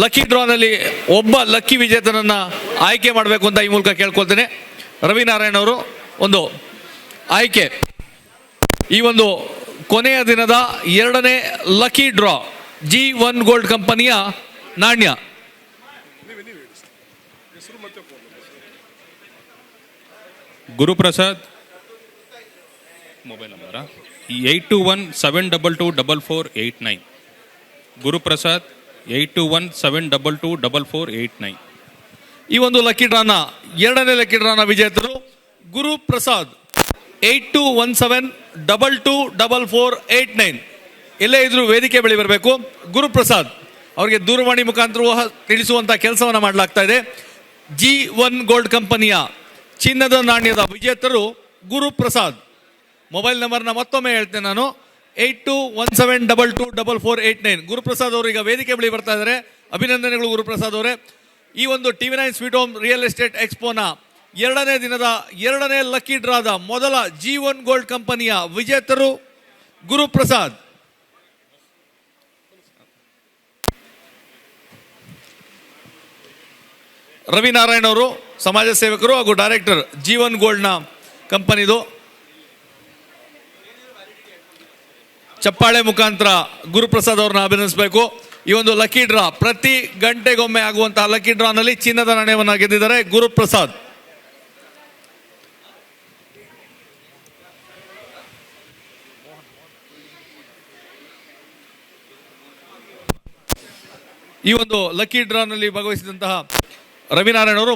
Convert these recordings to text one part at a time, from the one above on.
Lucky ಡ್ರಾನಲ್ಲಿ ಒಬ್ಬ lucky ವಿಜೇತನನ್ನು ಆಯ್ಕೆ ಮಾಡಬೇಕು ಅಂತ ಈ ಮೂಲಕ ಕೇಳ್ಕೊಳ್ತೇನೆ. ರವಿನಾರಾಯಣ್ ಅವರು ಒಂದು ಆಯ್ಕೆ. ಈ ಒಂದು ಕೊನೆಯ ದಿನದ 2ನೇ ಲಕ್ಕಿ ಡ್ರಾ G1 ಗೋಲ್ಡ್ ಕಂಪನಿಯ ನಾಣ್ಯ. Guruprasad, mobile number 8217224489. ಗುರುಪ್ರಸಾದ್ 8217224489. ಈ ಒಂದು ಲಕ್ಕಿ ಡ್ರಾನ 2ನೇ ಲಕ್ಕಿ ಡ್ರಾನ ವಿಜೇತರು ಗುರುಪ್ರಸಾದ್ 8217224489. ಎಲ್ಲೇ ಇದ್ರೂ ವೇದಿಕೆ ಬಳಿ ಬರಬೇಕು. ಗುರುಪ್ರಸಾದ್ ಅವರಿಗೆ ದೂರವಾಣಿ ಮುಖಾಂತರ ತಿಳಿಸುವಂಥ ಕೆಲಸವನ್ನು ಮಾಡಲಾಗ್ತಾ ಇದೆ. G1 ಗೋಲ್ಡ್ ಕಂಪನಿಯ ಚಿನ್ನದ ನಾಣ್ಯದ ವಿಜೇತರು ಗುರುಪ್ರಸಾದ್. ಮೊಬೈಲ್ ನಂಬರ್ನ ಮತ್ತೊಮ್ಮೆ ಹೇಳ್ತೇನೆ ನಾನು, 8217224489. ಗುರುಪ್ರಸಾದ್ ಅವರು ಈಗ ವೇದಿಕೆ ಬಳಿ ಬರ್ತಾ ಇದ್ದಾರೆ. ಅಭಿನಂದನೆಗಳು ಗುರುಪ್ರಸಾದ್ ಅವರೇ. ಈ ಒಂದು TV9 sweet home real estate ಎಕ್ಸ್ಪೋನ 2ನೇ ದಿನದ 2ನೇ ಲಕ್ಕಿ ಡ್ರಾದ ಮೊದಲ G1 ಗೋಲ್ಡ್ ಕಂಪನಿಯ ವಿಜೇತರು ಗುರುಪ್ರಸಾದ್. ರವಿನಾರಾಯಣ್ ಅವರು ಸಮಾಜ ಸೇವಕರು ಹಾಗೂ ಡೈರೆಕ್ಟರ್ G1 ಗೋಲ್ಡ್ನ ಕಂಪನಿದು. ಚಪ್ಪಾಳೆ ಮುಖಾಂತರ ಗುರುಪ್ರಸಾದ್ ಅವ್ರನ್ನ ಅಭಿನಂದಿಸಬೇಕು. ಈ ಒಂದು ಲಕ್ಕಿ ಡ್ರಾ ಪ್ರತಿ ಗಂಟೆಗೊಮ್ಮೆ ಆಗುವಂತಹ ಲಕ್ಕಿ ಡ್ರಾನಲ್ಲಿ ಚಿನ್ನದ ನಾಣ್ಯವನ್ನು ಗೆದ್ದಿದ್ದಾರೆ ಗುರುಪ್ರಸಾದ್. ಈ ಒಂದು ಲಕ್ಕಿ ಡ್ರಾನಲ್ಲಿ ಭಾಗವಹಿಸಿದಂತಹ ರವಿನಾರಾಯಣ್ ಅವರು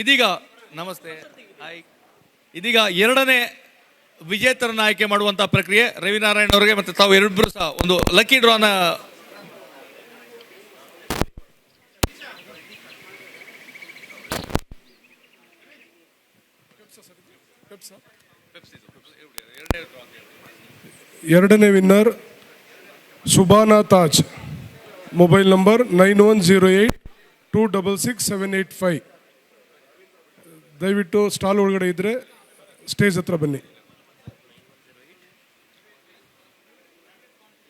ಇದೀಗ ನಮಸ್ತೆ ಹಾಯ್. ಇದೀಗ 2ನೇ ವಿಜೇತರನ್ನ ಆಯ್ಕೆ ಮಾಡುವಂತಹ ಪ್ರಕ್ರಿಯೆ. ರವಿನಾರಾಯಣ್ ಅವರಿಗೆ ಮತ್ತೆ ತಾವು ಎರಡಿಬ್ಬರು ಸಹ ಒಂದು ಲಕ್ಕಿ ಡ್ರಾನ ಎರಡನೇ winner Subana Taj. Mobile number 9108266785. ದಯವಿಟ್ಟು ಸ್ಟಾಲ್ ಒಳಗಡೆ ಇದ್ದರೆ ಸ್ಟೇಜ್ ಹತ್ರ ಬನ್ನಿ.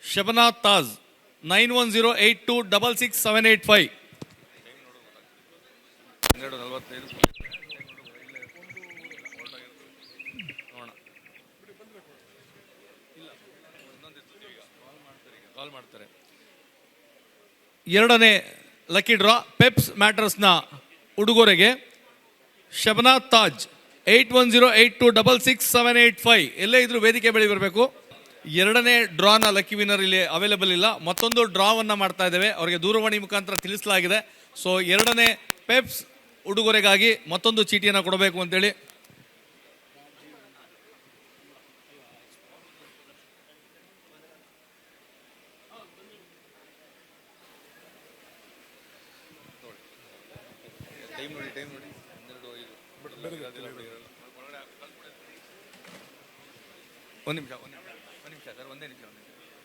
ಶಬನಾ ತಾಜ್ 9108266785. ಎರಡನೇ ಲಕ್ಕಿ ಡ್ರಾ ಪೆಪ್ಸ್ ಮ್ಯಾಟ್ರಸ್ನ ಉಡುಗೊರೆಗೆ ಶಬನಾ ತಾಜ್ 8108266785. ಎಲ್ಲೇ ಇದ್ರೂ ವೇದಿಕೆ ಬಳಿ ಬರಬೇಕು. 2ನೇ ಡ್ರಾನ ಲಕ್ಕಿ ವಿನ್ನರ್ ಇಲ್ಲಿ ಅವೈಲೇಬಲ್ ಇಲ್ಲ. ಮತ್ತೊಂದು ಡ್ರಾವನ್ನ ಮಾಡ್ತಾ ಇದ್ದೇವೆ, ಅವರಿಗೆ ದೂರವಾಣಿ ಮುಖಾಂತರ ತಿಳಿಸಲಾಗಿದೆ. ಸೊ 2ನೇ ಪೆಪ್ಸ್ ಉಡುಗೊರೆಗಾಗಿ ಮತ್ತೊಂದು ಚೀಟಿಯನ್ನು ಕೊಡಬೇಕು ಅಂತೇಳಿ.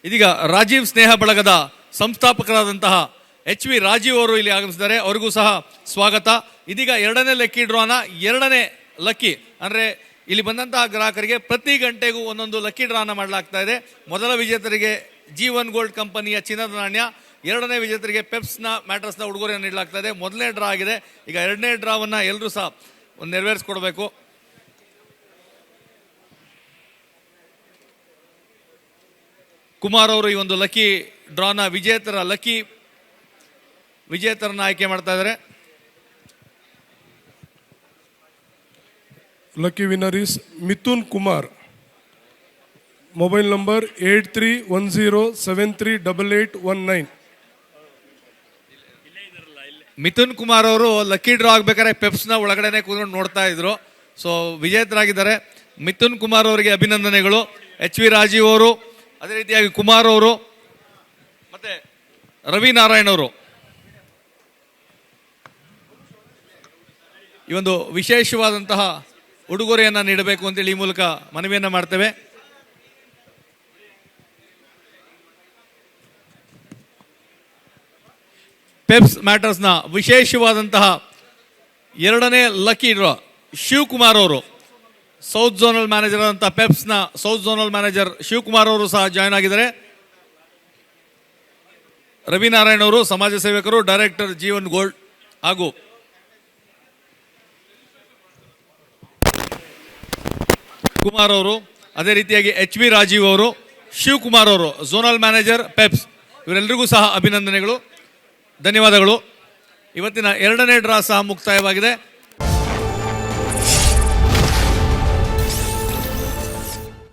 ಇದೀಗ ರಾಜೀವ್ ಸ್ನೇಹ ಬಳಗದ ಸಂಸ್ಥಾಪಕರಾದಂತಹ HV ರಾಜೀವ್ ಅವರು ಇಲ್ಲಿ ಆಗಮಿಸಿದ್ದಾರೆ. ಅವರಿಗೂ ಸಹ ಸ್ವಾಗತ. ಇದೀಗ 2ನೇ ಲಕ್ಕಿ ಡ್ರಾನ 2ನೇ ಲಕ್ಕಿ ಅಂದ್ರೆ ಇಲ್ಲಿ ಬಂದಂತಹ ಗ್ರಾಹಕರಿಗೆ ಪ್ರತಿ ಗಂಟೆಗೂ ಒಂದೊಂದು ಲಕ್ಕಿ ಡ್ರಾನ ಮಾಡಲಾಗ್ತಾ ಇದೆ. ಮೊದಲ ವಿಜೇತರಿಗೆ G1 ಗೋಲ್ಡ್ ಕಂಪನಿಯ ಚಿನ್ನದ ನಾಣ್ಯ, 2ನೇ ವಿಜೇತರಿಗೆ ಪೆಪ್ಸ್ನ ಮ್ಯಾಟ್ರಸ್ನ ಉಡುಗೊರೆಯನ್ನು ನೀಡಲಾಗ್ತಾ ಇದೆ. ಮೊದಲನೇ ಡ್ರಾ ಆಗಿದೆ. ಈಗ 2ನೇ ಡ್ರಾವನ್ನ ಎಲ್ಲರೂ ಸಹ ಒಂದು ನೆರವೇರಿಸಿಕೊಡ್ಬೇಕು. ಕುಮಾರ್ ಅವರು ಈ ಒಂದು ಲಕ್ಕಿ ಡ್ರಾನ ವಿಜೇತರನ್ನ ಆಯ್ಕೆ ಮಾಡ್ತಾ ಇದ್ದಾರೆ. Lucky winner is Mithun Kumar. Mobile number 8310738819. Mithun Kumar ಅವರು ಲಕ್ಕಿ ಡ್ರಾ ಆಗ್ಬೇಕಾದ್ರೆ ಪೆಪ್ಸ್ನ ಒಳಗಡೆನೆ ಕೂತ್ಕೊಂಡು ನೋಡ್ತಾ ಇದ್ರು. ಸೊ ವಿಜೇತರಾಗಿದ್ದಾರೆ. ಮಿಥುನ್ ಕುಮಾರ್ ಅವರಿಗೆ ಅಭಿನಂದನೆಗಳು. HV ರಾಜೀವ್ ಅವರು, ಅದೇ ರೀತಿಯಾಗಿ ಕುಮಾರ್ ಅವರು ಮತ್ತೆ ರವಿನಾರಾಯಣ್ ಅವರು ಈ ಒಂದು ವಿಶೇಷವಾದಂತಹ ಉಡುಗೊರೆಯನ್ನು ನೀಡಬೇಕು ಅಂತೇಳಿ ಈ ಮೂಲಕ ಮನವಿಯನ್ನು ಮಾಡ್ತೇವೆ. ಪೆಪ್ಸ್ ಮ್ಯಾಟರ್ಸ್ನ ವಿಶೇಷವಾದಂತಹ ಎರಡನೇ ಲಕ್ಕಿ ಡ್ರಾ ಶಿವಕುಮಾರ್ ಅವರು, ಸೌತ್ ಝೋನಲ್ ಮ್ಯಾನೇಜರ್ ಆದಂಥ ಪೆಪ್ಸ್ನ ಸೌತ್ ಝೋನಲ್ ಮ್ಯಾನೇಜರ್ ಶಿವಕುಮಾರ್ ಅವರು ಸಹ ಜಾಯ್ನ್ ಆಗಿದ್ದಾರೆ. ರವಿನಾರಾಯಣ್ ಅವರು ಸಮಾಜ ಸೇವಕರು, ಡೈರೆಕ್ಟರ್ ಜೀವನ್ ಗೋಲ್ಡ್, ಹಾಗೂ ಕುಮಾರ್ ಅವರು, ಅದೇ ರೀತಿಯಾಗಿ HV ರಾಜೀವ್ ಅವರು, ಶಿವಕುಮಾರ್ ಅವರು ಝೋನಲ್ ಮ್ಯಾನೇಜರ್ ಪೆಪ್ಸ್, ಇವರೆಲ್ಲರಿಗೂ ಸಹ ಅಭಿನಂದನೆಗಳು, ಧನ್ಯವಾದಗಳು. ಇವತ್ತಿನ ಎರಡನೇ ಡ್ರಾ ಸಹ ಮುಕ್ತಾಯವಾಗಿದೆ.